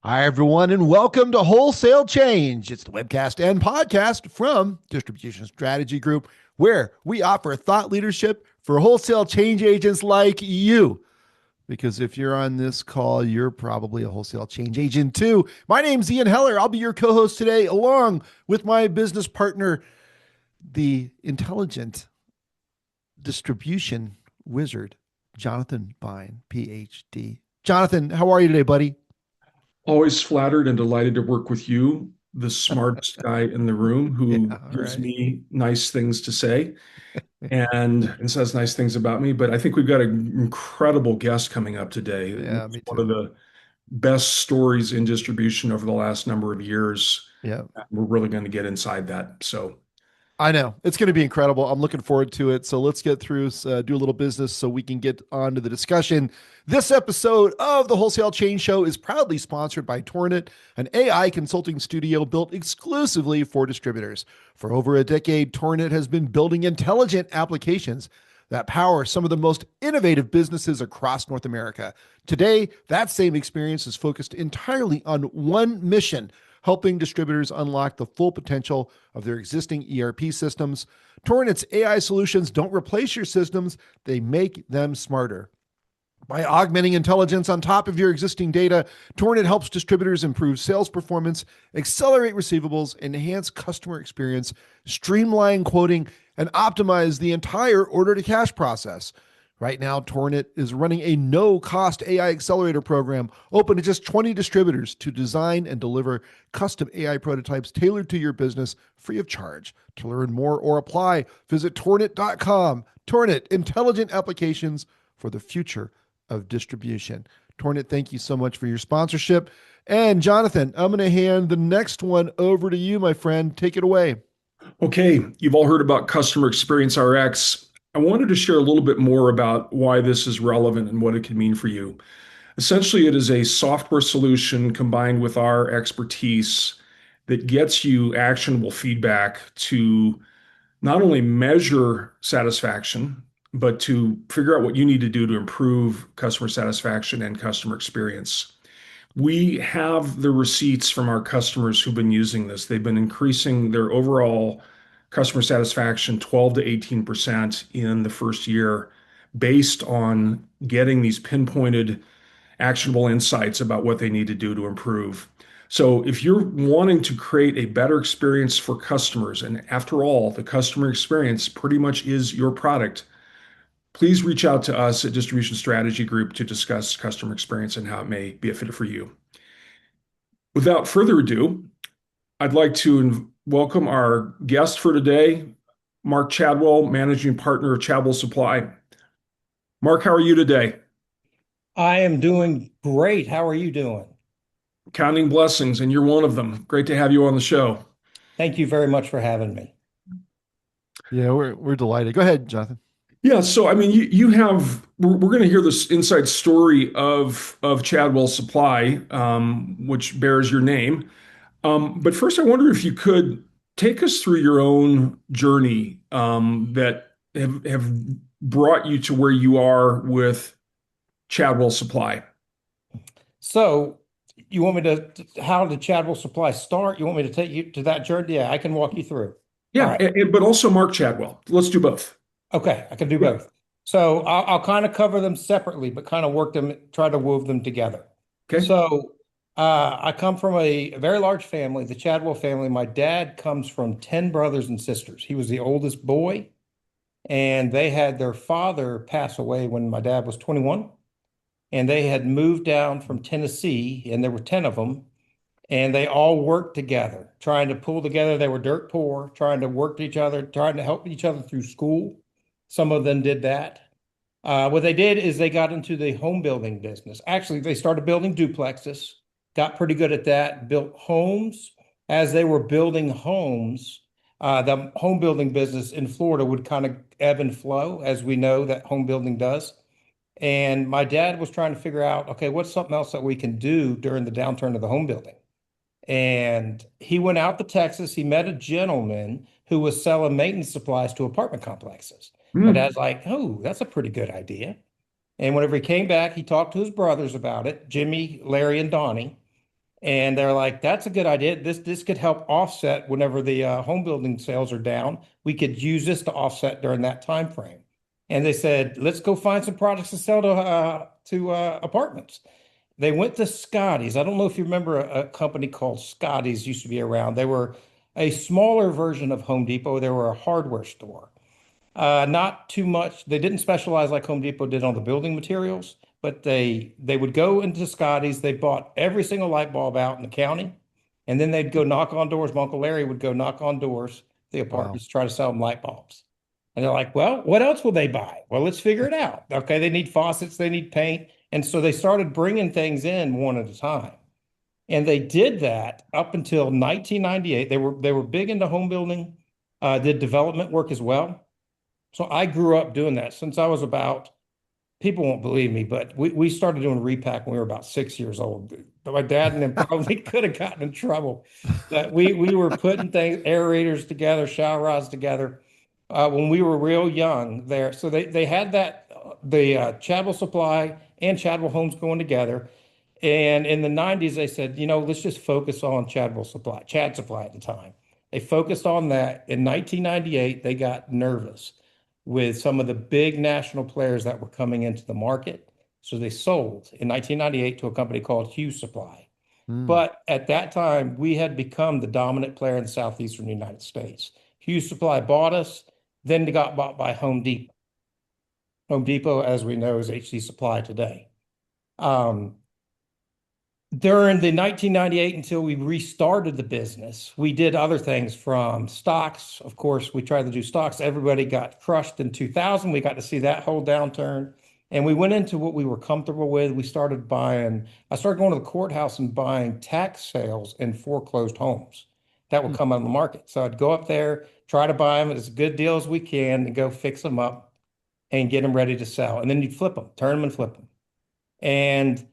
Hi, everyone, and welcome to Wholesale Change. It's the webcast and podcast from Distribution Strategy Group, where we offer thought leadership for wholesale change agents like you. Because if you're on this call, you're probably a wholesale change agent too. My name's Ian Heller. I'll be your co host today, along with my business partner, the intelligent distribution wizard, Jonathan Bine, PhD. Jonathan, how are you today, buddy? Always flattered and delighted to work with you, the smartest guy in the room Yeah, who all gives right. me nice things to say and says nice things about me. But I think we've got an incredible guest coming up today. Yeah, It's me one of too. the best stories in distribution over the last number of years. Yeah. We're really going to get inside that. So, I know it's going to be incredible. I'm looking forward to it. So let's get through, do a little business so we can get on to the discussion. This episode of the Wholesale Chain Show is proudly sponsored by Tornit, an AI consulting studio built exclusively for distributors. For over a decade, Tornit has been building intelligent applications that power some of the most innovative businesses across North America. Today, that same experience is focused entirely on one mission: helping distributors unlock the full potential of their existing ERP systems. Torrent's AI solutions don't replace your systems, they make them smarter. By augmenting intelligence on top of your existing data, Torrent helps distributors improve sales performance, accelerate receivables, enhance customer experience, streamline quoting, and optimize the entire order to cash process. Right now, Torrent is running a no cost AI accelerator program open to just 20 distributors to design and deliver custom AI prototypes tailored to your business free of charge. To learn more or apply, visit torrent.com. Torrent, intelligent applications for the future of distribution. Torrent, thank you so much for your sponsorship. And Jonathan, I'm going to hand the next one over to you, my friend. Take it away. okay, you've all heard about Customer Experience RX. I wanted to share a little bit more about why this is relevant and what it can mean for you. Essentially, it is a software solution combined with our expertise that gets you actionable feedback to not only measure satisfaction, but to figure out what you need to do to improve customer satisfaction and customer experience. We have the receipts from our customers who've been using this. They've been increasing their overall customer satisfaction 12 to 18% in the first year based on getting these pinpointed actionable insights about what they need to do to improve. So if you're wanting to create a better experience for customers, and after all, the customer experience pretty much is your product, please reach out to us at Distribution Strategy Group to discuss customer experience and how it may be a fit for you. Without further ado, I'd like to welcome our guest for today, Mark Chadwell, Managing Partner of Chadwell Supply. Mark, how are you today? I am doing great. How are you doing? Counting blessings, and you're one of them. Great to have you on the show. Thank you very much for having me. Yeah, we're delighted. Go ahead, Jonathan. Yeah, so I mean, you have we're going to hear this inside story of Chadwell Supply, which bears your name. But first, I wonder if you could take us through your own journey that have brought you to where you are with Chadwell Supply. So, you want me how did Chadwell Supply start? You want me to take you to that journey? Yeah, I can walk you through. All Yeah, right. but also Mark Chadwell. Let's do both. Okay, I can do Yeah. both. So, I'll kind of cover them separately, but kind of work them, try to wove them together. Okay. So, I come from a very large family, the Chadwell family. My dad comes from 10 brothers and sisters. He was the oldest boy, and they had their father pass away when my dad was 21. And they had moved down from Tennessee, and there were 10 of them, and they all worked together, trying to pull together. They were dirt poor, trying to work each other, trying to help each other through school. Some of them did that. What they did is they got into the home building business. Actually, they started building duplexes, got pretty good at that, built homes. As they were building homes, the home building business in Florida would kind of ebb and flow, as we know that home building does. And my dad was trying to figure out, okay, what's something else that we can do during the downturn of the home building? And he went out to Texas. He met a gentleman who was selling maintenance supplies to apartment complexes. My Hmm. dad's like, oh, that's a pretty good idea. And whenever he came back, he talked to his brothers about it, Jimmy, Larry, and Donnie. And they're like, that's a good idea. This could help offset whenever the home building sales are down. We could use this to offset during that time frame. And they said, let's go find some products to sell to apartments. They went to Scotty's. I don't know if you remember a company called Scotty's used to be around. They were a smaller version of Home Depot. They were a hardware store. Not too much. They didn't specialize like Home Depot did on the building materials, but they would go into Scotty's. They bought every single light bulb out in the county, and then they'd go knock on doors. My Uncle Larry would go knock on doors, the Wow. apartments, to try to sell them light bulbs. And they're like, well, what else will they buy? Well, let's figure it out. Okay, they need faucets, they need paint. And so they started bringing things in one at a time. And they did that up until 1998. They were big into home building, did development work as well. So I grew up doing that since I was about, people won't believe me, but we started doing repack when we were about 6 years old. But my dad and them probably could have gotten in trouble. But we were putting things, aerators together, shower rods together when we were real young there. So they had that, the Chadwell Supply and Chadwell Homes going together. And in the 90s, they said, let's just focus on Chadwell Supply, Chad Supply at the time. They focused on that. In 1998, they got nervous with some of the big national players that were coming into the market. So they sold in 1998 to a company called Hughes Supply. Mm. But at that time, we had become the dominant player in the southeastern United States. Hughes Supply bought us, then they got bought by Home Depot. Home Depot, as we know, is HD Supply today. Um, During the 1998 until we restarted the business, we did other things from stocks. Of course, we tried to do stocks. Everybody got crushed in 2000. We got to see that whole downturn. And we went into what we were comfortable with. I started going to the courthouse and buying tax sales in foreclosed homes that would Mm. come on the market. So I'd go up there, try to buy them at as good deal as we can, and go fix them up and get them ready to sell. And then you'd flip them, turn them and flip them. And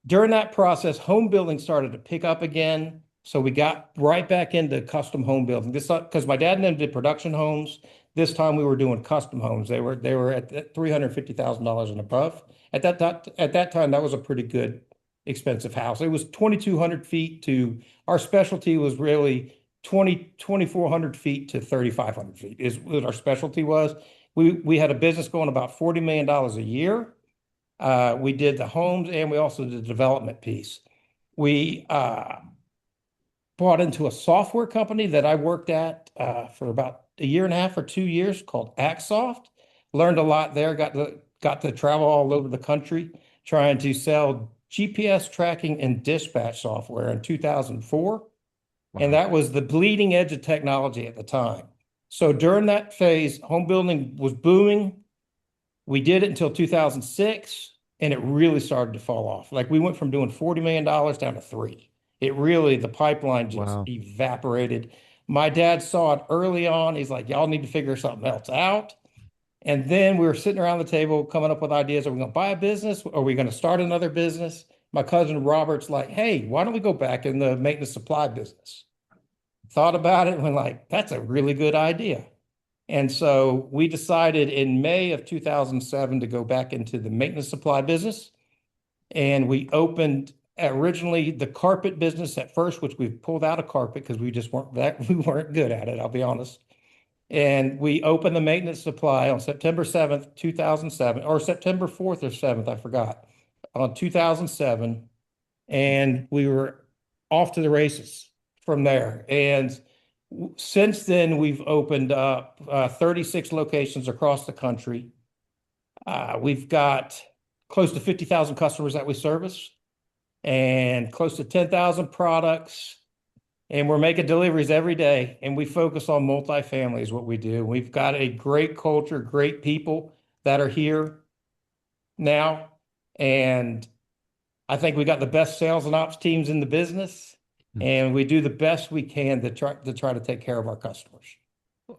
during that process, home building started to pick up again. So we got right back into custom home building. This because my dad and them did production homes. This time we were doing custom homes. They were at $350,000 and above. At that time, that was a pretty good expensive house. It was 2,200 feet to our specialty was really 2,400 feet to 3,500 feet is what our specialty was. We had a business going about $40 million a year. We did the homes and we also did the development piece. We bought into a software company that I worked at for about a year and a half or 2 years called Axsoft. Learned a lot there. Got to travel all over the country trying to sell GPS tracking and dispatch software in 2004. And Wow. that was the bleeding edge of technology at the time. So during that phase, home building was booming. We did it until 2006, and it really started to fall off. Like we went from doing $40 million down to three. The pipeline just Wow. evaporated. My dad saw it early on. He's like, y'all need to figure something else out. And then we were sitting around the table coming up with ideas. Are we going to buy a business? Are we going to start another business? My cousin Robert's like, hey, why don't we go back in the maintenance supply business? Thought about it and we're like, that's a really good idea. And so we decided in May of 2007 to go back into the maintenance supply business. And we opened originally the carpet business at first, which we pulled out of carpet because we weren't good at it, I'll be honest. And we opened the maintenance supply on September 7th, 2007, or September 4th or 7th, I forgot, on 2007. And we were off to the races from there. And since then, we've opened up 36 locations across the country. We've got close to 50,000 customers that we service and close to 10,000 products. And we're making deliveries every day. And we focus on multifamily is what we do. We've got a great culture, great people that are here now. And I think we got the best sales and ops teams in the business. And we do the best we can to try to take care of our customers.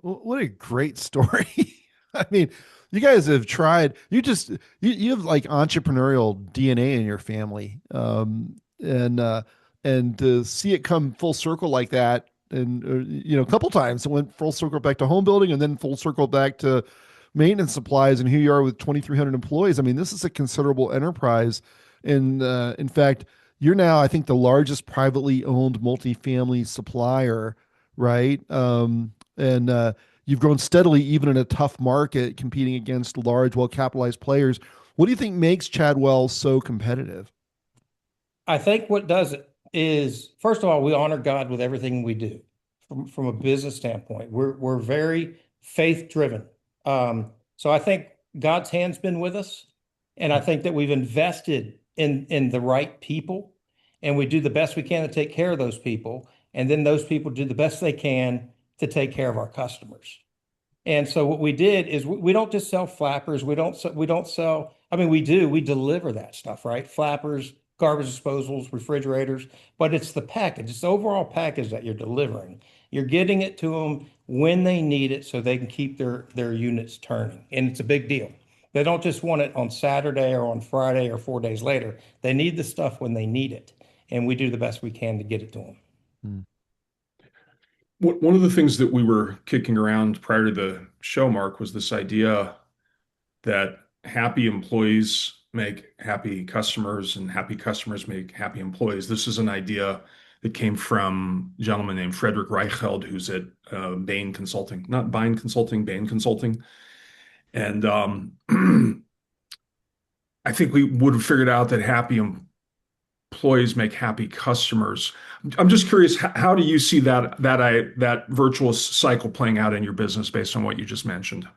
What a great story. I mean, you guys have tried, you have like entrepreneurial DNA in your family. And to see it come full circle like that, and a couple times it went full circle back to home building and then full circle back to maintenance supplies, and here you are with 2,300 employees. I mean, this is a considerable enterprise. And in fact, you're now, I think, the largest privately owned multifamily supplier, right? And you've grown steadily, even in a tough market, competing against large, well-capitalized players. What do you think makes Chadwell so competitive? I think what does it is, first of all, we honor God with everything we do from a business standpoint. We're very faith driven. So I think God's hand's been with us, and I think that we've invested in the right people, and we do the best we can to take care of those people, and then those people do the best they can to take care of our customers. And so what we did is we don't just sell flappers. We don't sell. I mean, we do. We deliver that stuff, right? Flappers, garbage disposals, refrigerators. But it's the package. It's the overall package that you're delivering. You're getting it to them when they need it, so they can keep their units turning. And it's a big deal. They don't just want it on Saturday or on Friday or 4 days later. They need the stuff when they need it, and we do the best we can to get it to them. Hmm. One of the things that we were kicking around prior to the show, Mark, was this idea that happy employees make happy customers and happy customers make happy employees. This is an idea that came from a gentleman named Frederick Reichheld, who's at Bain Consulting, not Bain Consulting, Bain Consulting. And I think we would have figured out that happy employees make happy customers. I'm just curious, how do you see that virtuous cycle playing out in your business based on what you just mentioned?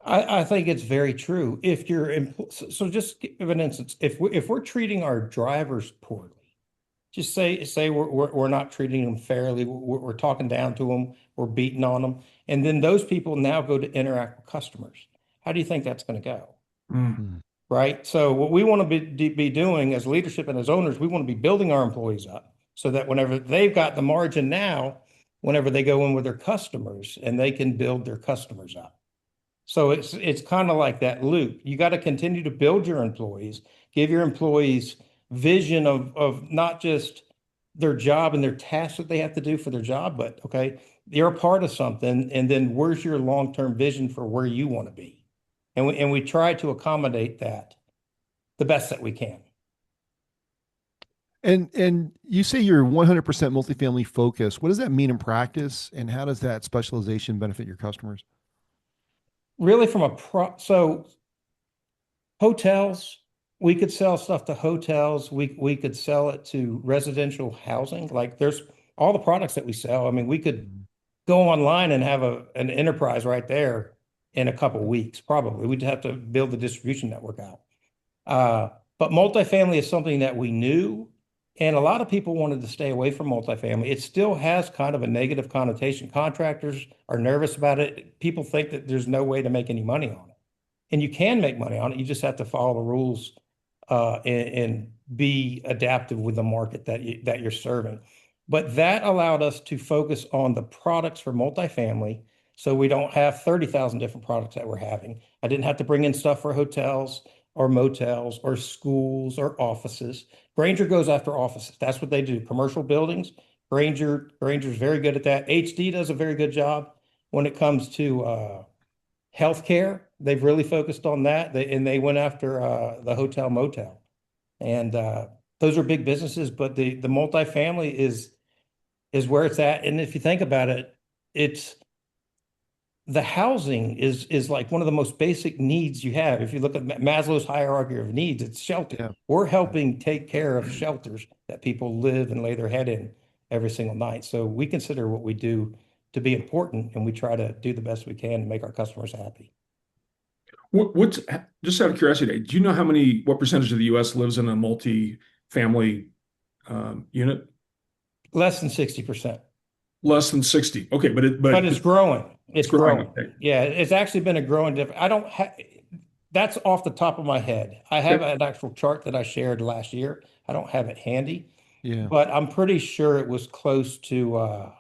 I think it's very true. If you're so just give an instance, if we're treating our drivers poorly, just say we're not treating them fairly, we're talking down to them, we're beating on them, and then those people now go to interact with customers. How do you think that's going to go? Mm. Hmm. Right? So what we want to be doing as leadership and as owners, we want to be building our employees up so that whenever they've got the margin now, whenever they go in with their customers and they can build their customers up. So it's kind of like that loop. You got to continue to build your employees, give your employees vision of not just their job and their tasks that they have to do for their job, but okay, you're a part of something, and then where's your long-term vision for where you want to be? And we try to accommodate that the best that we can. And you say you're 100% multifamily focused. What does that mean in practice, and how does that specialization benefit your customers? Really, so hotels, we could sell stuff to hotels. We could sell it to residential housing. Like there's all the products that we sell. I mean, we could Mhm. go online and have an enterprise right there in a couple of weeks, probably. We'd have to build the distribution network out. But multifamily is something that we knew, and a lot of people wanted to stay away from multifamily. It still has kind of a negative connotation. Contractors are nervous about it. People think that there's no way to make any money on it. And you can make money on it. You just have to follow the rules and be adaptive with the market that you're serving. But that allowed us to focus on the products for multifamily. So we don't have 30,000 different products that we're having. I didn't have to bring in stuff for hotels or motels or schools or offices. Granger goes after offices. That's what they do. Commercial buildings. Granger's very good at that. HD does a very good job when it comes to healthcare. They've really focused on that. They went after the hotel motel. And those are big businesses, but the multifamily is where it's at. And if you think about it, it's the housing is like one of the most basic needs you have. If you look at Maslow's hierarchy of needs, it's shelter. Yeah. We're helping take care of shelters that people live and lay their head in every single night. So we consider what we do to be important, and we try to do the best we can to make our customers happy. What's just out of curiosity, do you know what percentage of the U.S. lives in a multi-family unit? Less than 60%. Less than 60. Okay, But it's growing. it's It's growing. growing. Okay. Yeah, it's actually been a growing I don't have that's off the top of my head. I have Okay. an actual chart that I shared last year. I don't have it handy, Yeah. but I'm pretty sure it was close to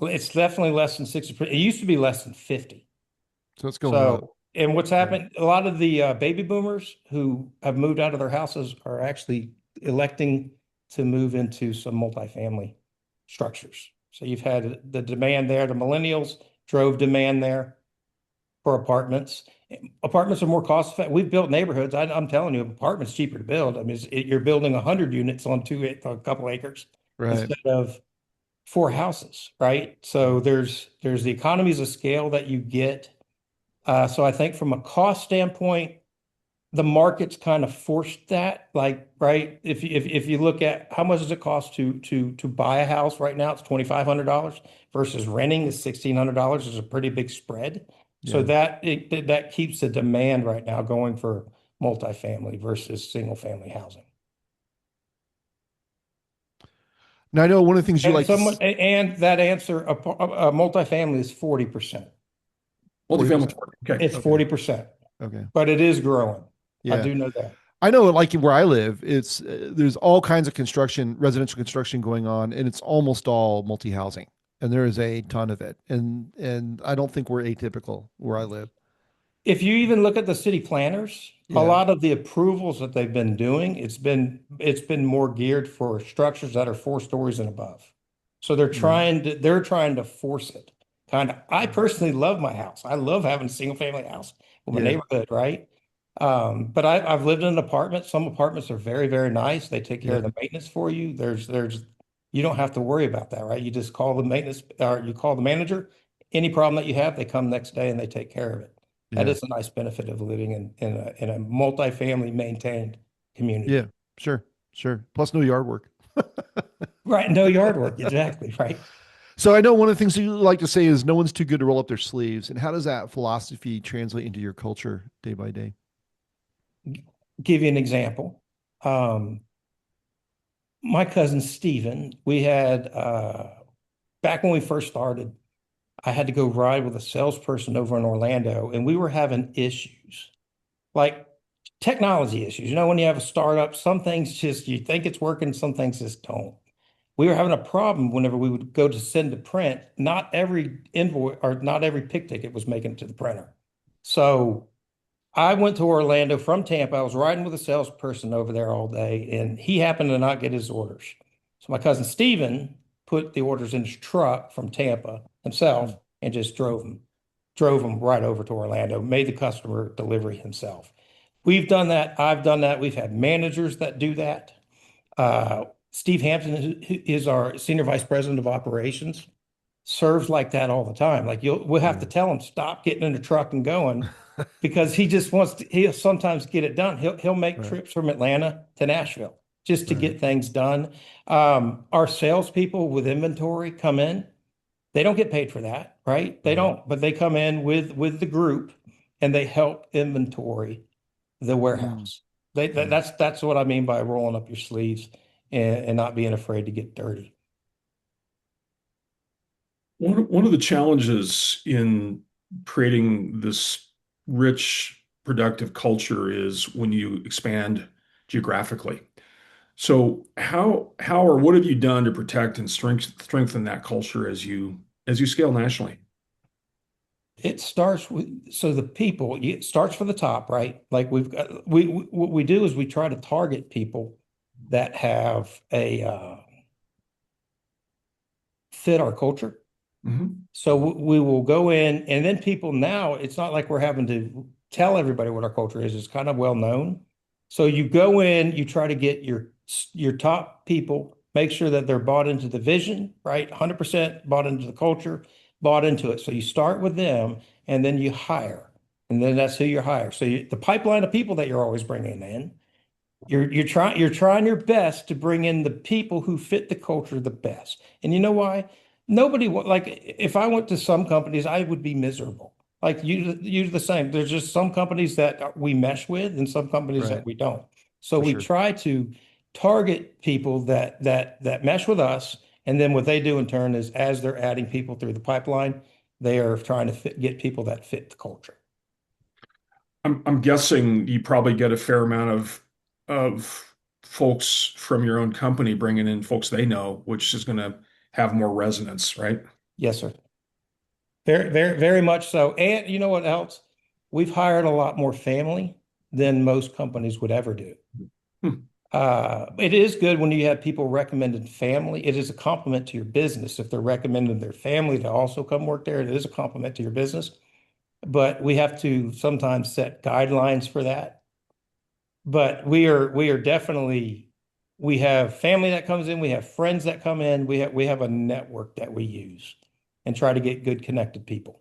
it's definitely less than 60%. It used to be less than 50. So it's going up. So, and what's Yeah. happened, a lot of the baby boomers who have moved out of their houses are actually electing to move into some multifamily structures. So you've had the demand there. The millennials drove demand there for apartments. Apartments are more cost effective. We've built neighborhoods. I'm telling you, apartments cheaper to build. I mean, you're building 100 units on a couple acres Right. instead of four houses, right? So there's the economies of scale that you get. So I think from a cost standpoint, the market's kind of forced that. Like, right? If you look at how much does it cost to buy a house right now, it's $2,500 versus renting is $1,600. There's a pretty big spread. So Yeah. that keeps the demand right now going for multifamily versus single family housing. Now I know one of the things you And like to someone and that answer, a multifamily is 40%. Multifamily. 40%. Okay. It's Okay. 40%, Okay. but it is growing. I Yeah. do know that. I know, like where I live, it's there's all kinds of construction, residential construction going on, and it's almost all multi-housing, and there is a ton of it. And I don't think we're atypical where I live. If you even look at the city planners, a Yeah. lot of the approvals that they've been doing, it's been more geared for structures that are 4 stories and above. So Right. they're trying to force it. Kind of, I personally love my house. I love having a single family house with my Yeah. neighborhood, right? But I've lived in an apartment. Some apartments are very, very nice. They take care of Yeah. the maintenance for you. You don't have to worry about that, right? You just call the maintenance or you call the manager. Any problem that you have, they come next day and they take care of it. That Yeah. is a nice benefit of living in a multifamily maintained Yeah. community. Sure. Sure. Plus no yard work. Right. No yard work. Exactly. Right. So I know one of the things you like to say is no one's too good to roll up their sleeves. And how does that philosophy translate into your culture day by day? Give you an example. Um, my cousin Stephen, we had back when we first started, I had to go ride with a salesperson over in Orlando, and we were having issues, like technology issues. You know, when you have a startup, some things just you think it's working, some things just don't. We were having a problem whenever we would go to send to print. Not every invoice or not every pick ticket was making it to the printer. So I went to Orlando from Tampa. I was riding with a salesperson over there all day, and he happened to not get his orders. So my cousin Steven put the orders in his truck from Tampa himself Mm. and just drove them right over to Orlando, made the customer delivery himself. We've done that. I've done that. We've had managers that do that. Steve Hampton is our senior vice president of operations, serves like that all the time. Like we'll have to Yeah. tell him stop getting in the truck and going because he just wants to, he'll sometimes get it done. He'll make Right. trips from Atlanta to Nashville just to Right. get things done. Our salespeople with inventory come in. They don't get paid for that, right? They Right. don't, but they come in with the group and they help inventory the Mm. warehouse. Yeah. That's what I mean by rolling up your sleeves and not being afraid to get dirty. One of the challenges in creating this rich, productive culture is when you expand geographically. So how or what have you done to protect and strengthen that culture as you scale nationally? It starts with so the people, it starts from the top, right? Like what we do is we try to target people that have a fit our culture. Hmm. So we will go in, and then people now, it's not like we're having to tell everybody what our culture is. It's kind of well known. So you go in, you try to get your top people, make sure that they're bought into the vision, right? 100% bought into the culture, bought into it. So you start with them, and then you hire, and then that's who you hire. So the pipeline of people that you're always bringing in, you're trying your best to bring in the people who fit the culture the best. And you know why? Like if I went to some companies, I would be miserable. Like you're the same. There's just some companies that we mesh with and some companies Right. that we don't. So For we sure. try to target people that mesh with us. And then what they do in turn is as they're adding people through the pipeline, they are trying to get people that fit the culture. I'm guessing you probably get a fair amount of folks from your own company bringing in folks they know, which is going to have more resonance, right? Yes, sir. Very, very, very much so. And you know what else? We've hired a lot more family than most companies would ever do. Hmm. It is good when you have people recommended family. It is a compliment to your business if they're recommending their family to also come work there. It is a compliment to your business. but we have to sometimes set guidelines for that. But we are definitely, we have family that comes in, we have friends that come in, we have a network that we use and try to get good connected people.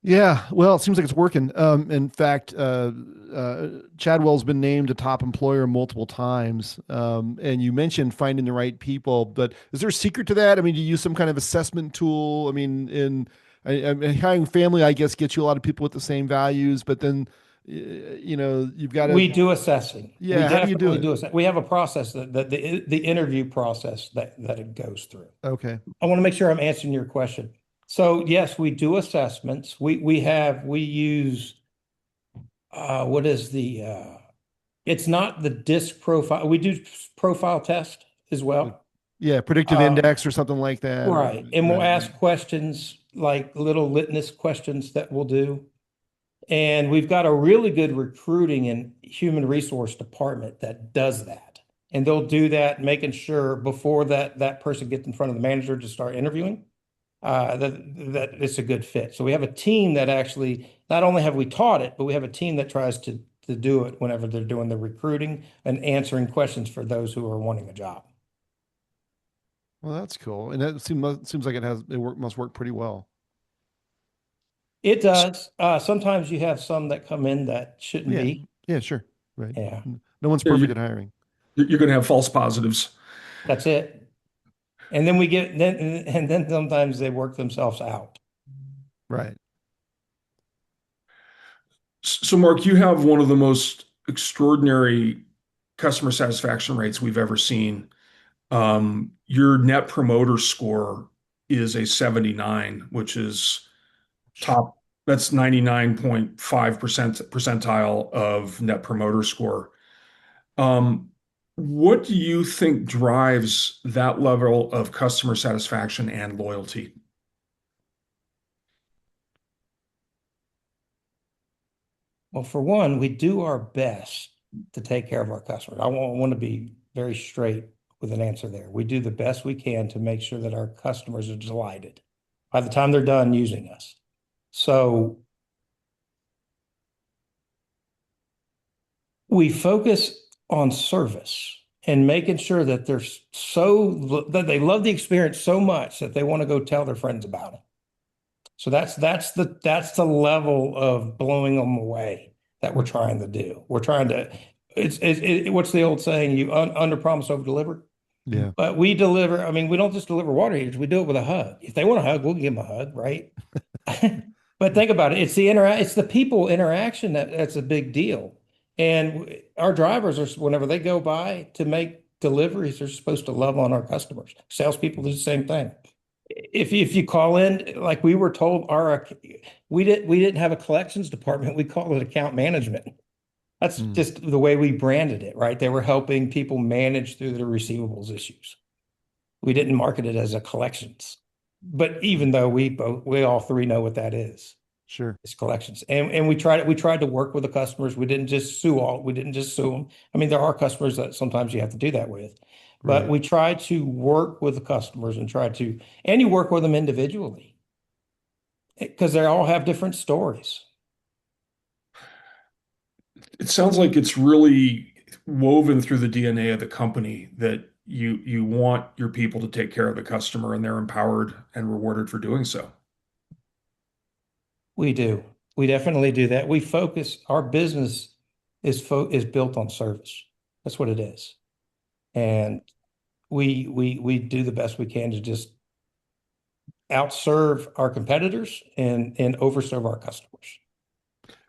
Yeah, well, it seems like it's working. In fact, Chadwell's been named a top employer multiple times. And you mentioned finding the right people, but is there a secret to that? I mean, do you use some kind of assessment tool? I mean, hiring family, I guess, gets you a lot of people with the same values, but then, you've got to, We do assessing. We yeah, how do you do definitely it? do assess. We have a process that the interview process that it goes through. Okay. I want to make sure I'm answering your question. So yes, we do assessments. We use what is it's not the disc profile. We do profile test as well. Yeah, predictive Uh, index or something like that, or right. And we'll right. ask questions like little litmus questions that we'll do. And we've got a really good recruiting and human resource department that does that. And they'll do that, making sure before that person gets in front of the manager to start interviewing, that it's a good fit. So we have a team that actually, not only have we taught it, but we have a team that tries to do it whenever they're doing the recruiting and answering questions for those who are wanting a job. Well, that's cool, and that seems like must work pretty well. It does. Sometimes you have some that come in that shouldn't Yeah, be. yeah, sure, right. Yeah, No one's Yeah, perfect at hiring. you're going to have false positives. that's it. And then then sometimes they work themselves out. Right. So, Mark, you have one of the most extraordinary customer satisfaction rates we've ever seen. Your net promoter score is a 79, which is top, that's 99.5% percentile of net promoter score. Um, what do you think drives that level of customer satisfaction and loyalty? Well, for one, we do our best to take care of our customers. I want to be very straight with an answer there. We do the best we can to make sure that our customers are delighted by the time they're done using us. So we focus on service and making sure that that they love the experience so much that they want to go tell their friends about it. So that's the level of blowing them away that we're trying to do. We're trying to what's the old saying? You under promise, over deliver. Yeah. But we deliver. I mean, we don't just deliver water heaters. We do it with a hug. If they want a hug, we'll give them a hug, right? But think about it. It's the people interaction that's a big deal. And our drivers are, whenever they go by to make deliveries, they're supposed to love on our customers. Salespeople do the same thing. If you call in, like we were told, we didn't have a collections department. We call it account management. That's Hmm. just the way we branded it, right? They were helping people manage through their receivables issues. We didn't market it as a collections, but even though we all three know what that is, Sure. it's collections. And we tried to work with the customers. We didn't just sue them. I mean, there are customers that sometimes you have to do that with, but Right. we try to work with the customers and you work with them individually because they all have different stories. It sounds like it's really woven through the DNA of the company that you want your people to take care of the customer and they're empowered and rewarded for doing so. We do. We definitely do that. Our business is built on service. That's what it is. And we do the best we can to just outserve our competitors and overserve our customers.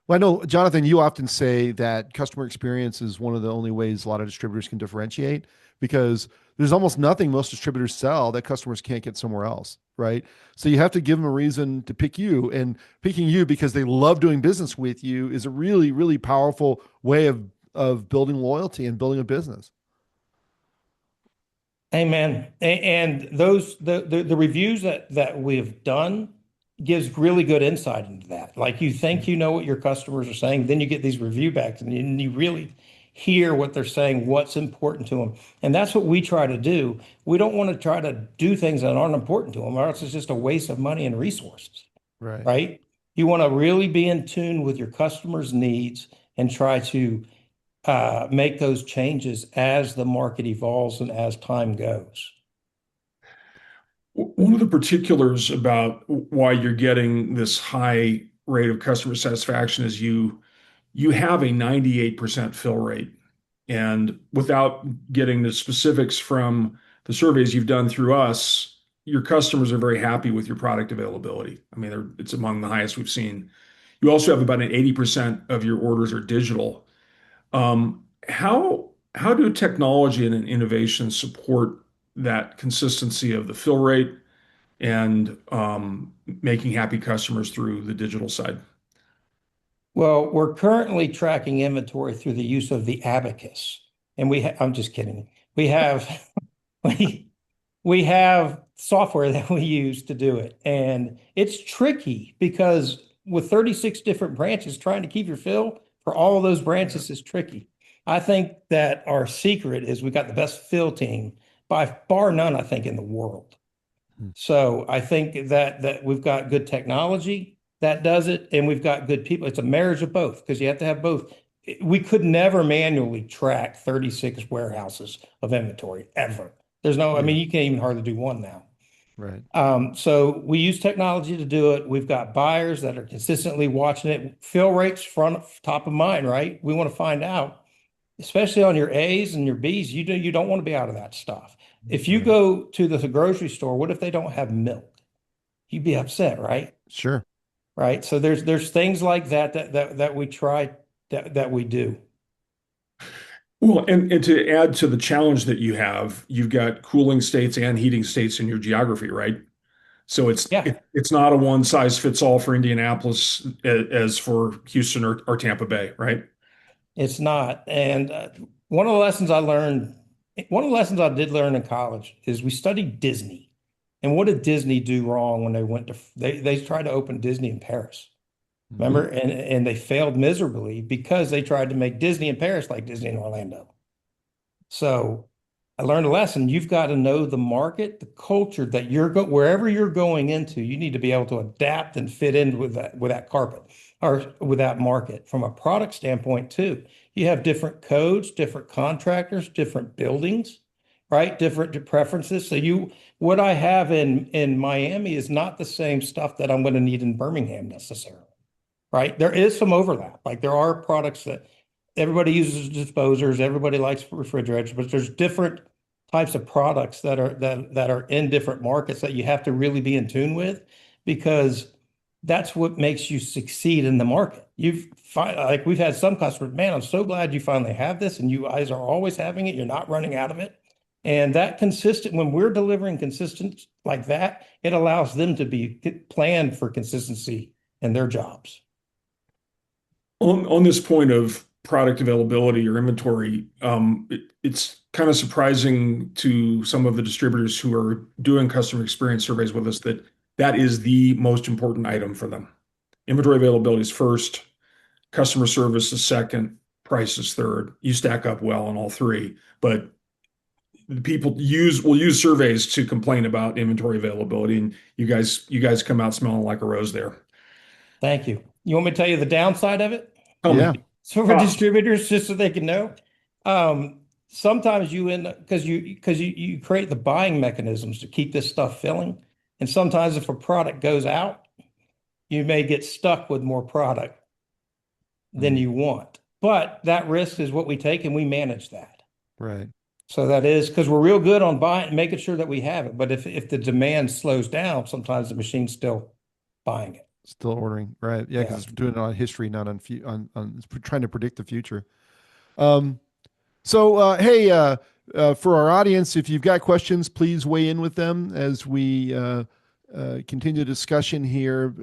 Well, I know, Jonathan, you often say that customer experience is one of the only ways a lot of distributors can differentiate because there's almost nothing most distributors sell that customers can't get somewhere else, right? So you have to give them a reason to pick you, and picking you because they love doing business with you is a really, really powerful way of building loyalty and building a business. Amen. And the reviews that we've done gives really good insight into that. Like you think you know what your customers are saying, then you get these review backs and you really hear what they're saying, what's important to them. And that's what we try to do. We don't want to try to do things that aren't important to them, or else it's just a waste of money and resources, Right. right? You want to really be in tune with your customers' needs and try to make those changes as the market evolves and as time goes. One of the particulars about why you're getting this high rate of customer satisfaction is you have a 98% fill rate. And without getting the specifics from the surveys you've done through us, your customers are very happy with your product availability. I mean, it's among the highest we've seen. You also have about an 80% of your orders are digital. How do technology and innovation support that consistency of the fill rate and making happy customers through the digital side? Well, we're currently tracking inventory through the use of the abacus. And I'm just kidding. We have we we have software that we use to do it. And it's tricky because with 36 different branches, trying to keep your fill for all of those branches is tricky. I think that our secret is we got the best fill team by far none, I think, in the world. Hmm. So I think that we've got good technology that does it, and we've got good people. It's a marriage of both because you have to have both. We could never manually track 36 warehouses of inventory ever. There's no, I Yeah. mean, you can't even hardly do one now. Right. So we use technology to do it. We've got buyers that are consistently watching it. Fill rates front top of mind, right? We want to find out, especially on your A's and your B's. You don't want to be out of that stuff. If you Right. go to the grocery store, what if they don't have milk? You'd be upset, right? Sure. Right. So there's things like that we try that we do. Well, and to add to the challenge that you have, you've got cooling states and heating states in your geography, right? So Yeah, it's not a one size fits all for Indianapolis as for Houston or Tampa Bay, right? it's not. And one of the lessons I learned, one of the lessons I did learn in college is we studied Disney. And what did Disney do wrong when they tried to open Disney in Paris? Mhm. Remember? And they failed miserably because they tried to make Disney in Paris like Disney in Orlando. So I learned a lesson. You've got to know the market, the culture that wherever you're going into, you need to be able to adapt and fit in with that carpet or with that market. From a product standpoint, too, you have different codes, different contractors, different buildings, right? Different preferences. What I have in Miami is not the same stuff that I'm going to need in Birmingham necessarily, right? There is some overlap. Like there are products that everybody uses disposers, everybody likes refrigerators, but there's different types of products that are in different markets that you have to really be in tune with because that's what makes you succeed in the market. Like we've had some customers, man, I'm so glad you finally have this and you guys are always having it. You're not running out of it. And that consistent, when we're delivering consistent like that, it allows them to be planned for consistency in their jobs. On this point of product availability or inventory, it's kind of surprising to some of the distributors who are doing customer experience surveys with us that that is the most important item for them. Inventory availability is first, customer service is second, price is third. You stack up well on all three, but people will use surveys to complain about inventory availability, and you guys come out smelling like a rose there. Thank you. You want me to tell you the downside of it? Tell me. Yeah. So for distributors, just so they can know, sometimes you end up because you create the buying mechanisms to keep this stuff filling. And sometimes if a product goes out, you may get stuck with more product than Mm. you want. But that risk is what we take and we manage that. Right. So that is because we're real good on buying, making sure that we have it. But if the demand slows down, sometimes the machine's still buying it. Still ordering. Right. Yeah, because Yeah. it's doing it on history, not on it's trying to predict the future. Um, hey, for our audience, if you've got questions, please weigh in with them as we continue the discussion here.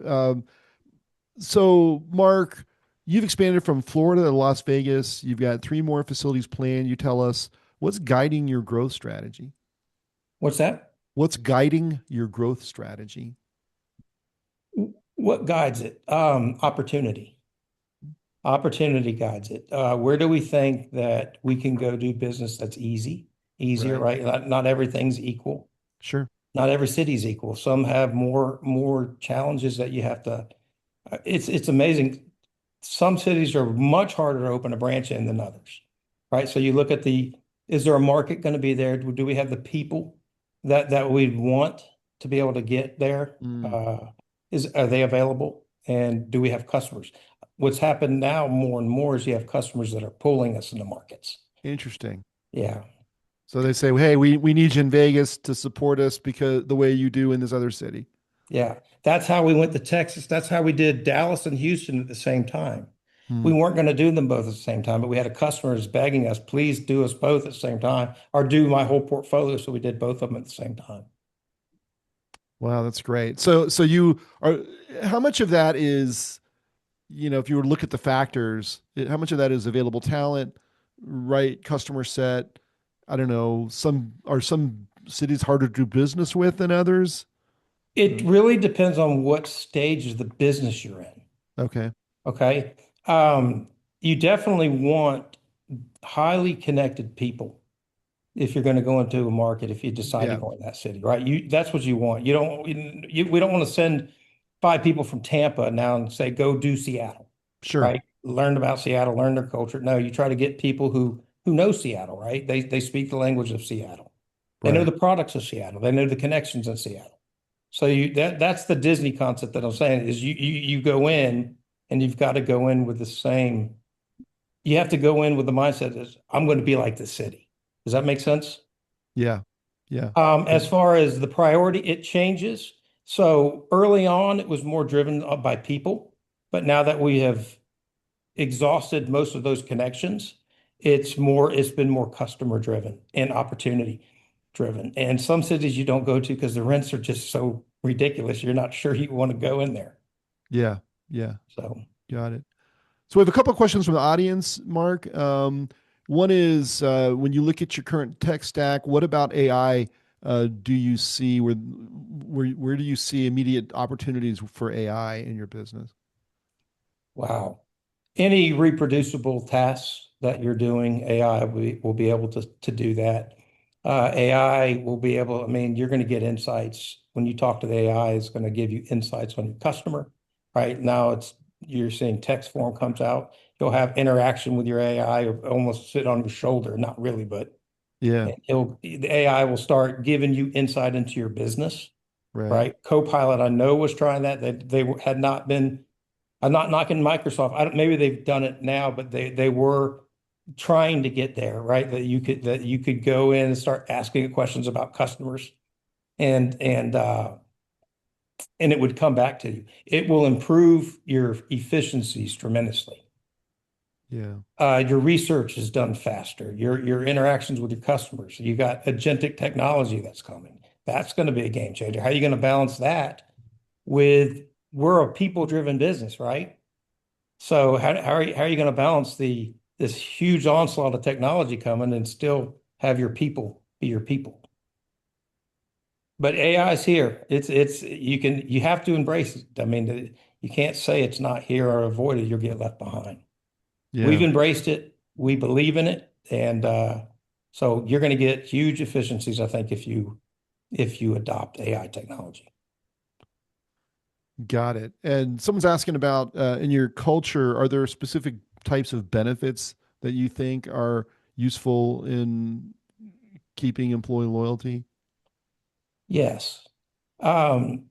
Mark, you've expanded from Florida to Las Vegas. You've got three more facilities planned. You tell us what's guiding your growth strategy. What's that? What's guiding your growth strategy? What guides it? Opportunity. Opportunity guides it. Where do we think that we can go do business that's easier, Right. right? Not everything's equal. Sure. Not every city's equal. Some have more challenges that you have to. It's amazing. Some cities are much harder to open a branch in than others, right? So you look at is there a market going to be there? Do we have the people that we want to be able to get there? Mm, Are they available? And do we have customers? What's happened now more and more is you have customers that are pulling us into markets. interesting. Yeah. So they say, hey, we need you in Vegas to support us because the way you do in this other city. Yeah. That's how we went to Texas. That's how we did Dallas and Houston at the same time. Hmm. We weren't going to do them both at the same time, but we had a customers begging us, please do us both at the same time or do my whole portfolio. So we did both of them at the same time. Wow, that's great. So you are, how much of that is, if you were to look at the factors, how much of that is available talent, right customer set? I don't know. Some cities harder to do business with than others? It really depends on what stage of the business you're in. Okay. Okay. You definitely want highly connected people if you're going to go into a market, if you decide to Yeah, go in that city, right? That's what you want. We don't want to send five people from Tampa now and say, go do Seattle, sure. right? Learn about Seattle, learn their culture. No, you try to get people who know Seattle, right? They speak the language of Seattle. They know Right. the products of Seattle. They know the connections in Seattle. So that's the Disney concept that I'm saying is you go in and you've got to go in with the same. You have to go in with the mindset is I'm going to be like this city. Does that make sense? Yeah. Yeah. As far as the priority, it changes. So early on, it was more driven by people, but now that we have exhausted most of those connections, it's been more customer driven and opportunity driven. And some cities you don't go to because the rents are just so ridiculous, you're not sure you want to go in there. Yeah. Yeah. So Got it. So we have a couple of questions from the audience, Mark. One is when you look at your current tech stack, what about AI do you see where do you see immediate opportunities for AI in your business? wow. Any reproducible tasks that you're doing, AI will be able to do that. AI will be able, I mean, you're going to get insights when you talk to the AI, it's going to give you insights on your customer. Right now, you're seeing text form comes out. You'll have interaction with your AI, or almost sit on your shoulder, not really, but Yeah, the AI will start giving you insight into your business. right. Right? Copilot, I know was trying that. They had not been. I'm not knocking Microsoft. I don't, maybe they've done it now, but they were trying to get there, right? That you could go in and start asking questions about customers and and it would come back to you. It will improve your efficiencies tremendously. Yeah, Your research is done faster. Your interactions with your customers. You got agentic technology that's coming. That's going to be a game changer. How are you going to balance that with we're a people-driven business, right? So how are you going to balance this huge onslaught of technology coming and still have your people be your people? But AI is here. You have to embrace it. I mean, you can't say it's not here or avoid it. You'll get left behind. We've yeah. embraced it. We believe in it, and so you're going to get huge efficiencies, I think, if you adopt AI technology. Got it. And someone's asking about in your culture, are there specific types of benefits that you think are useful in keeping employee loyalty? Yes. Um,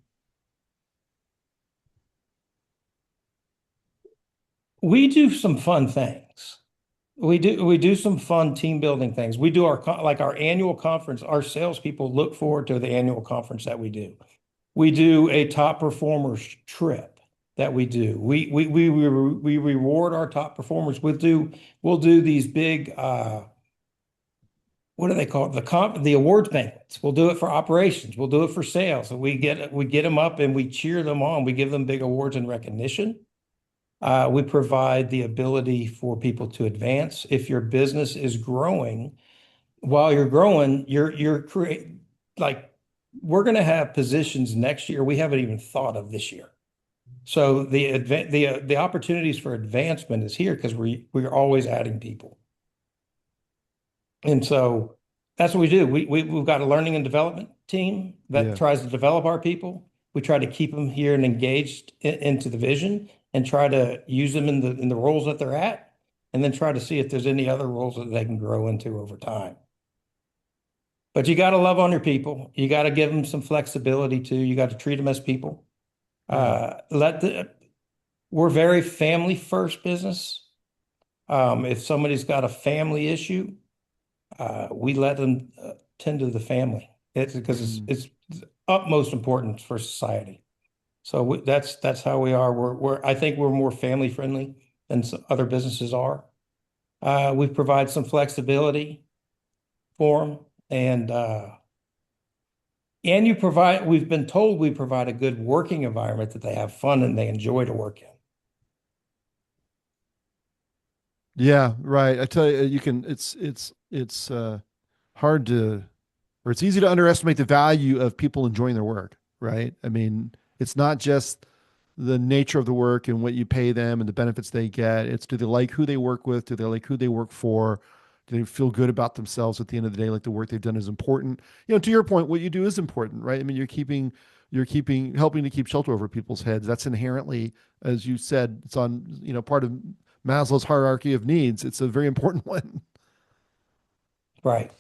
we do some fun things. We do some fun team building things. We do like our annual conference. Our salespeople look forward to the annual conference that we do. We do a top performers trip that we do. We reward our top performers. We'll do these big what do they call it? The awards banquets. We'll do it for operations. We'll do it for sales. So we get them up and we cheer them on. We give them big awards and recognition. We provide the ability for people to advance. If your business is growing, while you're growing, you're create like we're going to have positions next year we haven't even thought of this year. So the opportunities for advancement is here because we're always adding people. And so that's what we do. We've got a learning and development team that Yeah. tries to develop our people. We try to keep them here and engaged into the vision and try to use them in the roles that they're at, and then try to see if there's any other roles that they can grow into over time. But you got to love on your people. You got to give them some flexibility too. You got to treat them as people. Yeah. We're very family first business. If somebody's got a family issue, we let them tend to the family. It's because Mm. it's utmost importance for society. So that's how we are. I think we're more family friendly than some other businesses are. We provide some flexibility for them, and we've been told we provide a good working environment that they have fun and they enjoy to work in. Yeah, right. I tell you, you can, it's hard to, or it's easy to underestimate the value of people enjoying their work, right? I mean, it's not just the nature of the work and what you pay them and the benefits they get. It's, do they like who they work with? Do they like who they work for? Do they feel good about themselves at the end of the day? Like the work they've done is important. You know, to your point, what you do is important, right? I mean, helping to keep shelter over people's heads. That's inherently, as you said, it's on, part of Maslow's hierarchy of needs. It's a very important one. Right.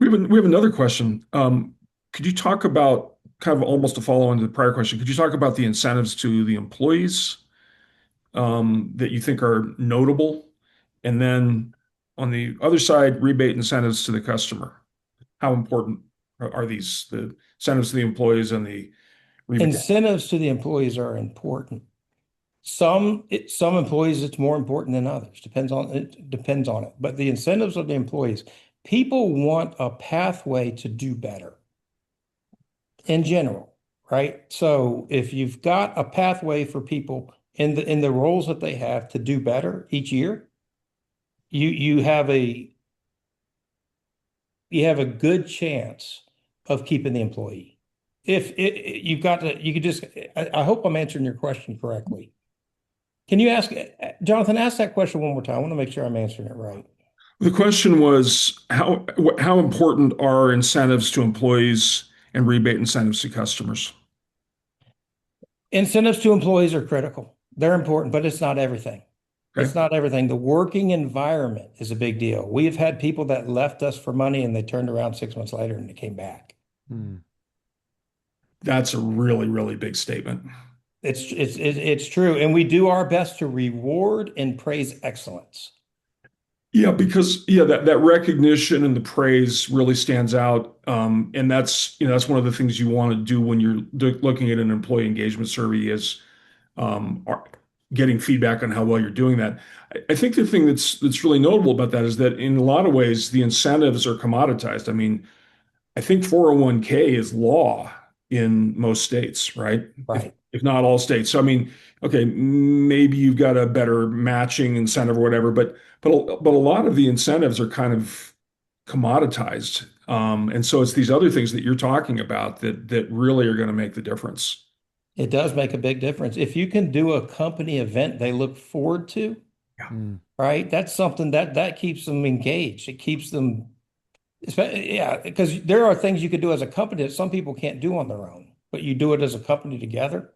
We have another question. Could you talk about kind of almost a follow-on to the prior question? Could you talk about the incentives to the employees that you think are notable? And then on the other side, rebate incentives to the customer. How important are these, the incentives to the employees and the rebate? Incentives to the employees are important. Some employees it's more important than others. Depends on it. But the incentives of the employees, people want a pathway to do better in general, right? So if you've got a pathway for people in the roles that they have to do better each year, you have a good chance of keeping the employee. If you've got to, you could just, I hope I'm answering your question correctly. Can you ask, Jonathan, ask that question one more time? I want to make sure I'm answering it right. The question was how important are incentives to employees and rebate incentives to customers? Incentives to employees are critical. They're important, but it's not everything. It's Okay. not everything. The working environment is a big deal. We have had people that left us for money and they turned around 6 months later and they came back. Hmm. That's a really, really big statement. It's true, and we do our best to reward and praise excellence. Yeah, because that recognition and the praise really stands out, and that's one of the things you want to do when you're looking at an employee engagement survey is are getting feedback on how well you're doing that. I think the thing that's really notable about that is that in a lot of ways the incentives are commoditized. I mean, I think 401(k) is law in most states, right? If Right. if not all states. So I mean, okay, maybe you've got a better matching incentive or whatever, but a lot of the incentives are kind of commoditized. And so it's these other things that you're talking about that really are going to make the difference. It does make a big difference. If you can do a company event they look forward to, Yeah. Hmm. right? That's something that keeps them engaged. It keeps them, yeah, because there are things you could do as a company that some people can't do on their own, but you do it as a company together.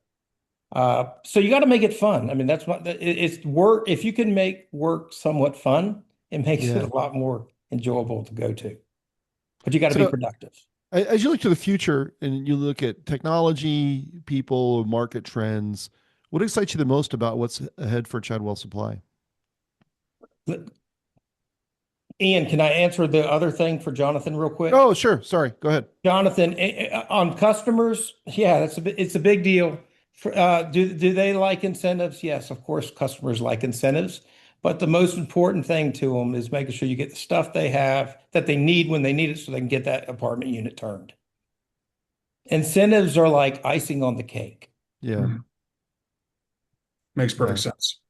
So you got to make it fun. I mean, that's what it's work. If you can make work somewhat fun, it makes it Yeah. a lot more enjoyable to go to. But you got to be So productive. as you look to the future and you look at technology, people, market trends, what excites you the most about what's ahead for Chadwell Supply? Ian, can I answer the other thing for Jonathan real quick? Oh, sure. Sorry. Go ahead. Jonathan, on customers, yeah, it's a big deal. Do they like incentives? Yes, of course, customers like incentives. But the most important thing to them is making sure you get the stuff they have that they need when they need it so they can get that apartment unit turned. Incentives are like icing on the cake. Yeah. Mhm. Makes perfect Yeah. sense.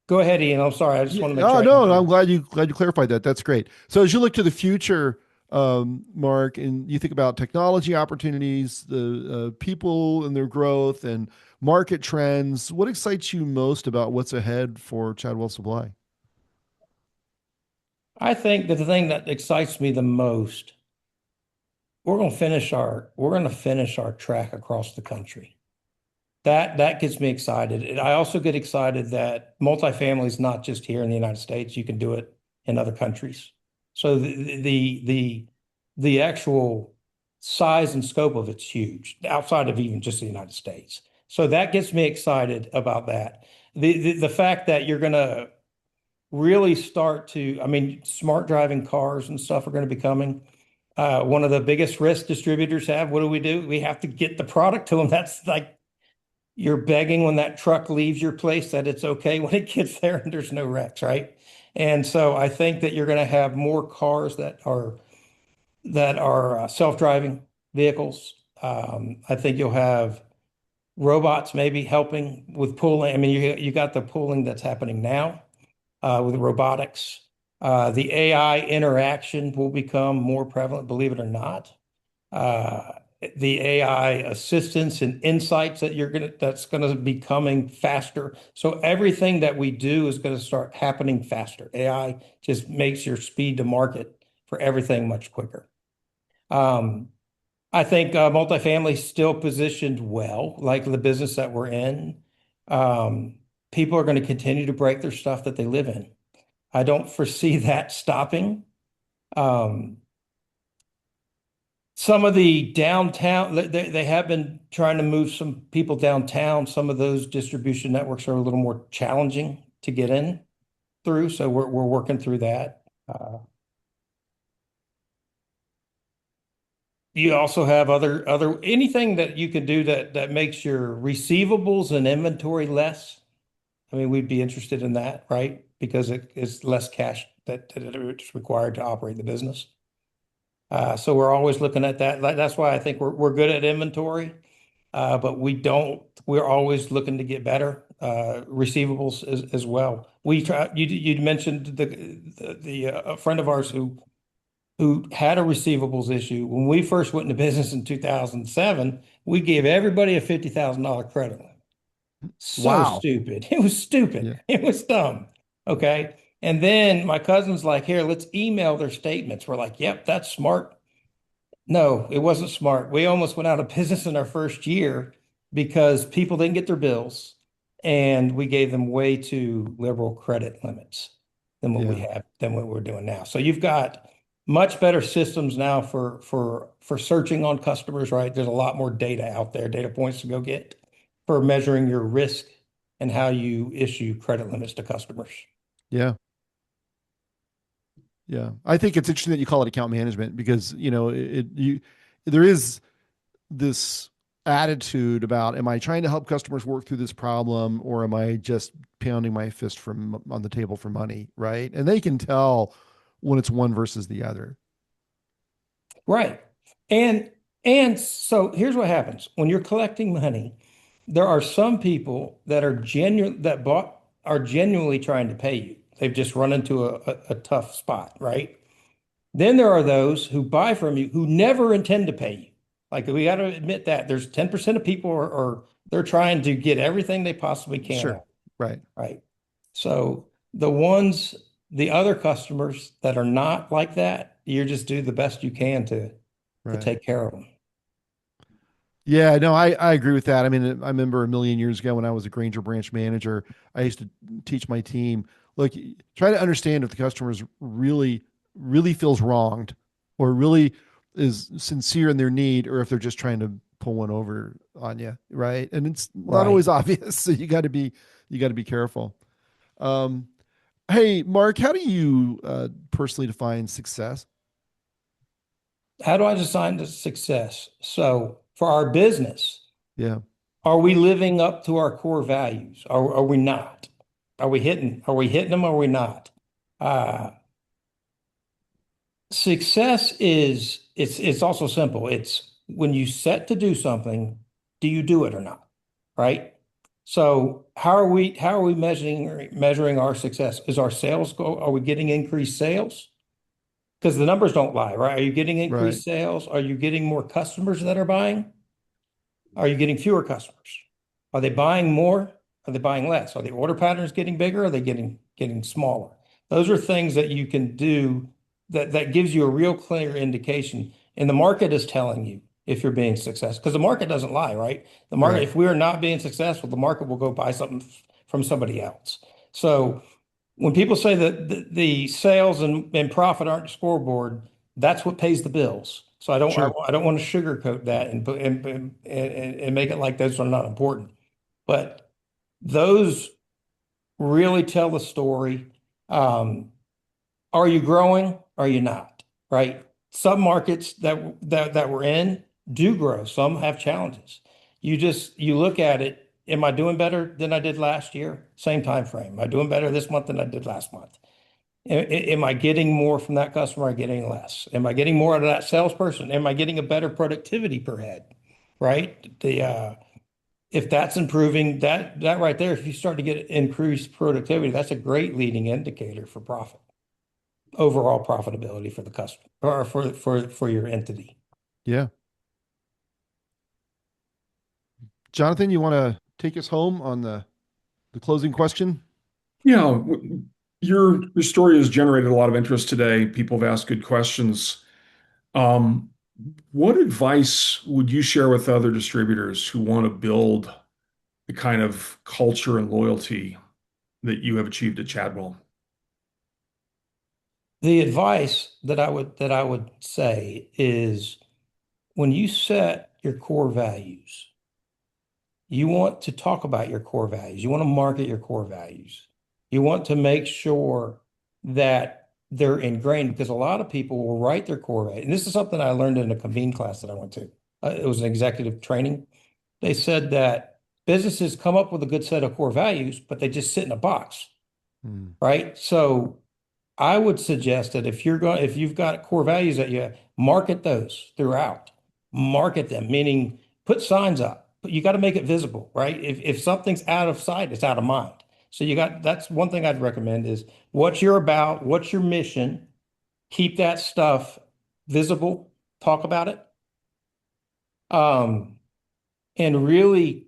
Go ahead, Ian. I'm sorry. I just Yeah. want to make Oh, sure I no, answered I'm you. glad you clarified that. That's great. So as you look to the future, Mark, and you think about technology opportunities, the people and their growth, and market trends. What excites you most about what's ahead for Chadwell Supply? I think that the thing that excites me the most, we're going to finish our track across the country. That gets me excited. And I also get excited that multifamily is not just here in the United States. You can do it in other countries. So the actual size and scope of it's huge outside of even just the United States. So that gets me excited about that. The fact that you're going to really start to, I mean, smart driving cars and stuff are going to be coming. One of the biggest risks distributors have, what do? We have to get the product to them. That's like you're begging when that truck leaves your place that it's okay when it gets there and there's no wrecks, right? And so I think that you're going to have more cars that are self-driving vehicles. I think you'll have robots maybe helping with pulling. I mean, you got the pulling that's happening now with robotics. The AI interaction will become more prevalent, believe it or not. Uh, the AI assistance and insights that's gonna be coming faster. So everything that we do is gonna start happening faster. AI just makes your speed to market for everything much quicker. Um, I think multifamily is still positioned well, like the business that we're in. Um, People are going to continue to break their stuff that they live in. I don't foresee that stopping. Um, some of the downtown, they have been trying to move some people downtown. Some of those distribution networks are a little more challenging to get in through, so we're working through that. You also have other anything that you can do that makes your receivables and inventory less. I mean, we'd be interested in that, right? Because it is less cash that it's required to operate the business. So we're always looking at that. That's why I think we're good at inventory, but we're always looking to get better. Receivables as well. We try. You mentioned the a friend of ours who had a receivables issue. When we first went into business in 2007, we gave everybody a $50,000 credit limit. So Wow. stupid. It was stupid. Yeah. It was dumb. Okay. And then my cousin's like, here, let's email their statements. We're like, yep, that's smart. No, it wasn't smart. We almost went out of business in our first year because people didn't get their bills and we gave them way too liberal credit limits Yeah. than what we're doing now. So you've got much better systems now for searching on customers, right? There's a lot more data out there, data points to go get for measuring your risk and how you issue credit limits to customers. Yeah. Yeah. I think it's interesting that you call it account management because, there is this attitude about, am I trying to help customers work through this problem or am I just pounding my fist from on the table for money, right? And they can tell when it's one versus the other. Right. And and so here's what happens. When you're collecting money, there are some people that are genuinely trying to pay you. They've just run into a tough spot, right? Then there are those who buy from you who never intend to pay you. Like we got to admit that there's 10% of people are they're trying to get everything they possibly can Sure. out, Right. right? So the other customers that are not like that, you just do the best you can to Right. take care of them. Yeah, no, I agree with that. I mean, I remember a million years ago when I was a Granger branch manager, I used to teach my team, look, try to understand if the customer's really feels wronged or really is sincere in their need, or if they're just trying to pull one over on you, right? And it's not Right. always obvious, so you got to be careful. Um, hey, Mark, how do you personally define success? How do I design the success? So for our business, Yeah, are we living up to our core values? Are we not? Are we hitting them? Or are we not? Uh, Success is it's also simple. It's when you set to do something, do you do it or not? Right? So how are we measuring our success? Is our sales go? Are we getting increased sales? because the numbers don't lie, right? Are you getting Right. increased sales? Are you getting more customers that are buying? Are you getting fewer customers? Are they buying more? Are they buying less? Are the order patterns getting bigger? Are they getting smaller? Those are things that you can do that gives you a real clear indication. And the market is telling you if you're being successful, because the market doesn't lie, right? The market, Right. if we are not being successful, the market will go buy something from somebody else. So when people say that the sales and profit aren't scoreboard, that's what pays the bills. So Sure. I don't want to sugarcoat that and make it like those are not important. But those really tell the story. Um, are you growing? Are you not? Right? Some markets that we're in do grow. Some have challenges. You look at it. Am I doing better than I did last year? Same time frame. Am I doing better this month than I did last month? Am I getting more from that customer? Am I getting less? Am I getting more out of that salesperson? Am I getting a better productivity per head? Right? If that's improving, that right there, if you start to get increased productivity, that's a great leading indicator for profit, overall profitability for the customer or for your entity. Yeah. Jonathan, you want to take us home on the closing question? Yeah, your story has generated a lot of interest today. People have asked good questions. Um, what advice would you share with other distributors who want to build the kind of culture and loyalty that you have achieved at Chadwell? The advice that I would say is when you set your core values, you want to talk about your core values. You want to market your core values. You want to make sure that they're ingrained because a lot of people will write their core values. And this is something I learned in a convene class that I went to. It was an executive training. They said that businesses come up with a good set of core values, but they just sit in a box, Hmm. right? So I would suggest that if you've got core values that you market those throughout, market them, meaning put signs up, but you got to make it visible, right? If something's out of sight, it's out of mind. So that's one thing I'd recommend is what you're about, what's your mission, keep that stuff visible, talk about it. Um, and really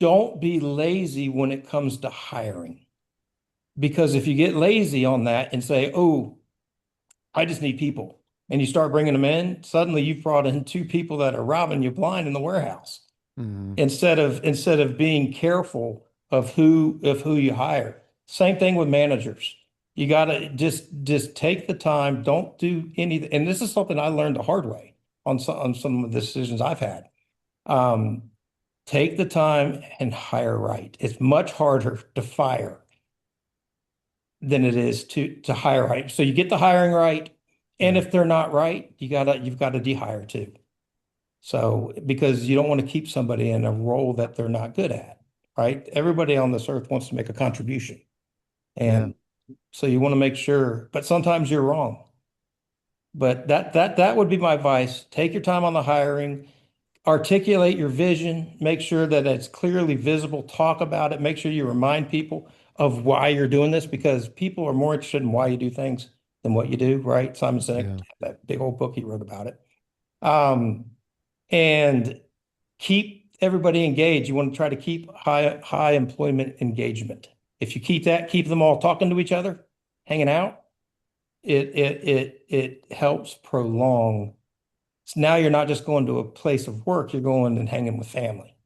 don't be lazy when it comes to hiring. Because if you get lazy on that and say, oh, I just need people. And you start bringing them in, suddenly you've brought in two people that are robbing you blind in the warehouse Hmm. instead of being careful of who you hire. Same thing with managers. You got to just take the time, don't do anything. And this is something I learned the hard way on some of the decisions I've had. Um, take the time and hire right. It's much harder to fire than it is to hire right. So you get the hiring right, and Yeah. if they're not right, you've got to dehire too. So because you don't want to keep somebody in a role that they're not good at, right? Everybody on this earth wants to make a contribution. Yeah. And so you want to make sure, but sometimes you're wrong. But that would be my advice. Take your time on the hiring, articulate your vision, make sure that it's clearly visible, talk about it, make sure you remind people of why you're doing this because people are more interested in why you do things than what you do, right? Simon Sinek, Yeah. that big old book he wrote about it. Um, and keep everybody engaged. You want to try to keep high employment engagement. If you keep them all talking to each other, hanging out, it helps prolong. So now you're not just going to a place of work, you're going and hanging with family.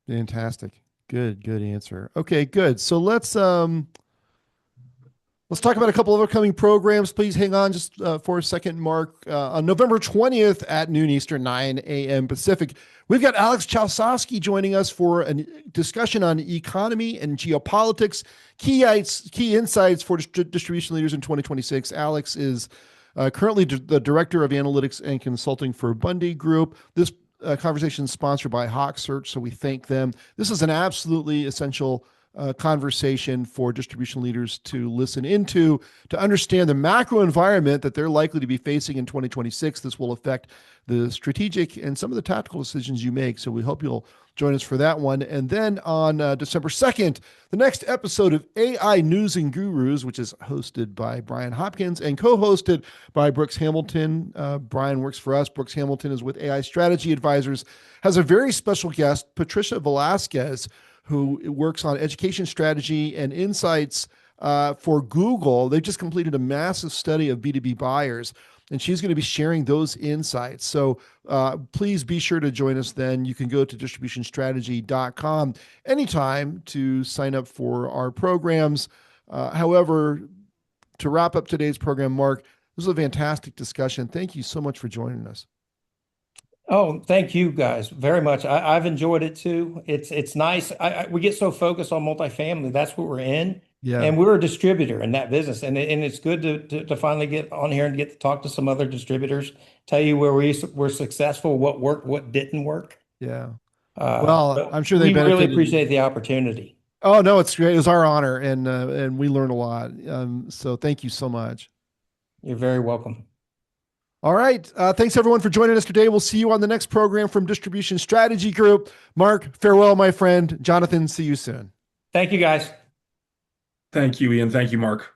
Fantastic. Good answer. Okay, good. So let's talk about a couple of upcoming programs. Please hang on just for a second, Mark. On November 20th at noon Eastern, 9 a.m. Pacific, we've got Alex Chowsowski joining us for a discussion on economy and geopolitics, key insights for distribution leaders in 2026. Alex is currently the Director of Analytics and Consulting for Bundy Group. This conversation is sponsored by Hawk Search, so we thank them. This is an absolutely essential conversation for distribution leaders to listen into to understand the macro environment that they're likely to be facing in 2026. This will affect the strategic and some of the tactical decisions you make. So we hope you'll join us for that one. And then on December 2nd, the next episode of AI News and Gurus, which is hosted by Brian Hopkins and co-hosted by Brooks Hamilton. Brian works for us. Brooks Hamilton is with AI Strategy Advisors, has a very special guest, Patricia Velasquez, who works on education strategy and insights for Google. They've just completed a massive study of B2B buyers, and she's going to be sharing those insights. So please be sure to join us then. You can go to distributionstrategy.com anytime to sign up for our programs. However, to wrap up today's program, Mark, this was a fantastic discussion. Thank you so much for joining us. Oh, thank you guys very much. I've enjoyed it too. It's nice. We get so focused on multifamily. That's what we're in. Yeah. And we're a distributor in that business. And it's good to finally get on here and get to talk to some other distributors, tell you where we were successful, what worked, what didn't work. Yeah. Well, I'm sure they we really benefited. appreciate the opportunity. Oh, no, it's great. It was our honor, and we learned a lot. So thank you so much. You're very welcome. All right. Thanks, everyone, for joining us today. We'll see you on the next program from Distribution Strategy Group. Mark, farewell, my friend. Jonathan, see you soon. Thank you, guys. Thank you, Ian. Thank you, Mark.